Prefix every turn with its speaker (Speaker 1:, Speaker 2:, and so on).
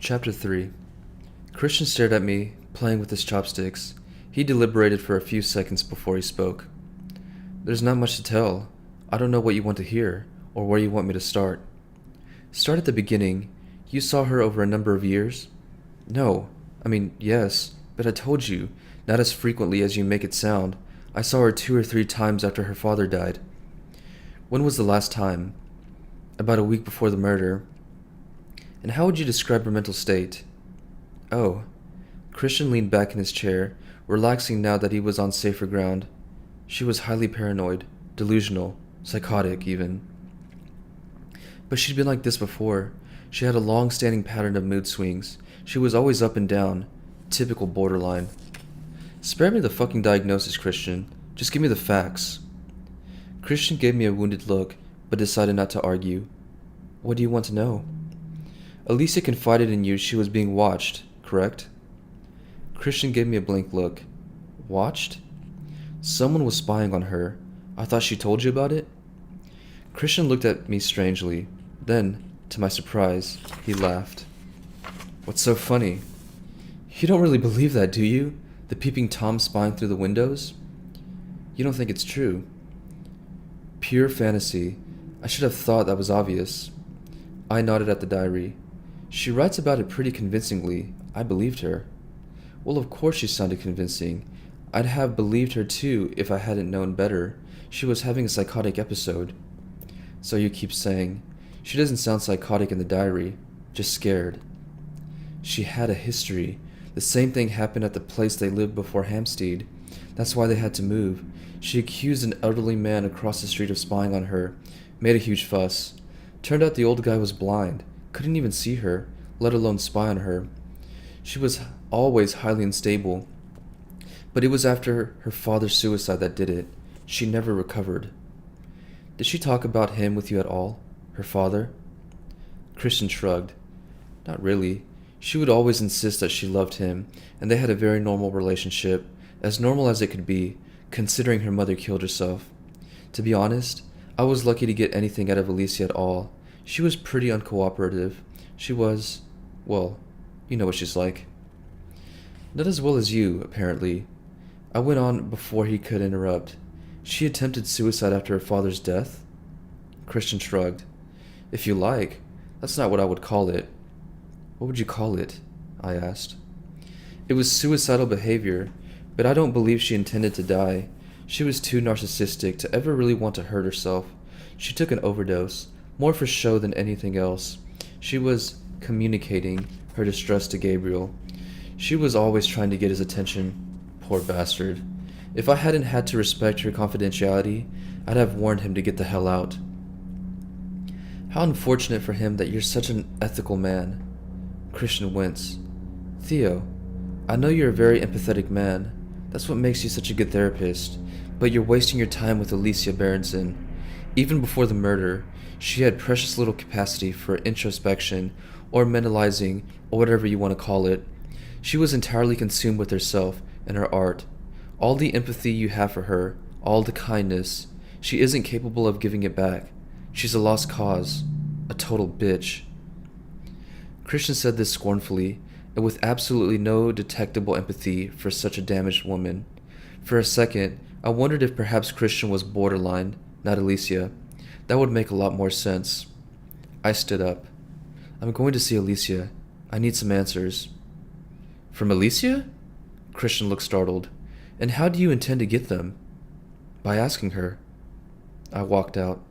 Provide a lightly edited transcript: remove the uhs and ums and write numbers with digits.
Speaker 1: Chapter 3. Christian stared at me, playing with his chopsticks. He deliberated for a few seconds before he spoke. There's not much to tell. I don't know what you want to hear, or where you want me to start. Start at the beginning. You saw her over a number of years? No. Yes, but I told you, not as frequently as you make it sound. I saw her 2 or 3 times after her father died. When was the last time? About a week before the murder. And how would you describe her mental state? Oh. Christian leaned back in his chair, relaxing now that he was on safer ground. She was highly paranoid, delusional, psychotic even. But she'd been like this before. She had a long-standing pattern of mood swings. She was always up and down. Typical borderline. Spare me the fucking diagnosis, Christian. Just give me the facts. Christian gave me a wounded look, but decided not to argue. What do you want to know? Alicia confided in you she was being watched, correct? Christian gave me a blank look. Watched? Someone was spying on her. I thought she told you about it? Christian looked at me strangely. Then, to my surprise, he laughed. What's so funny? You don't really believe that, do you? The peeping Tom spying through the windows? You don't think it's true? Pure fantasy. I should have thought that was obvious. I nodded at the diary. She writes about it pretty convincingly. I believed her. Well, of course she sounded convincing. I'd have believed her too if I hadn't known better. She was having a psychotic episode. So you keep saying, she doesn't sound psychotic in the diary, just scared. She had a history. The same thing happened at the place they lived before Hampstead. That's why they had to move. She accused an elderly man across the street of spying on her. Made a huge fuss. Turned out the old guy was blind. Couldn't even see her, let alone spy on her. She was always highly unstable. But it was after her father's suicide that did it. She never recovered. Did she talk about him with you at all? Her father? Christian shrugged. Not really. She would always insist that she loved him, and they had a very normal relationship, as normal as it could be, considering her mother killed herself. To be honest, I was lucky to get anything out of Alicia at all. She was pretty uncooperative. She was, well, you know what she's like. Not as well as you, apparently. I went on before he could interrupt. She attempted suicide after her father's death? Christian shrugged. If you like, that's not what I would call it. What would you call it? I asked. It was suicidal behavior, but I don't believe she intended to die. She was too narcissistic to ever really want to hurt herself. She took an overdose, more for show than anything else. She was communicating her distress to Gabriel. She was always trying to get his attention. Poor bastard. If I hadn't had to respect her confidentiality, I'd have warned him to get the hell out. How unfortunate for him that you're such an ethical man. Christian winced. Theo, I know you're a very empathetic man. That's what makes you such a good therapist. But you're wasting your time with Alicia Berenson. Even before the murder, she had precious little capacity for introspection or mentalizing or whatever you want to call it. She was entirely consumed with herself and her art. All the empathy you have for her, all the kindness, she isn't capable of giving it back. She's a lost cause. A total bitch. Christian said this scornfully, and with absolutely no detectable empathy for such a damaged woman. For a second, I wondered if perhaps Christian was borderline, not Alicia. That would make a lot more sense. I stood up. I'm going to see Alicia. I need some answers. From Alicia? Christian looked startled. And how do you intend to get them? By asking her. I walked out.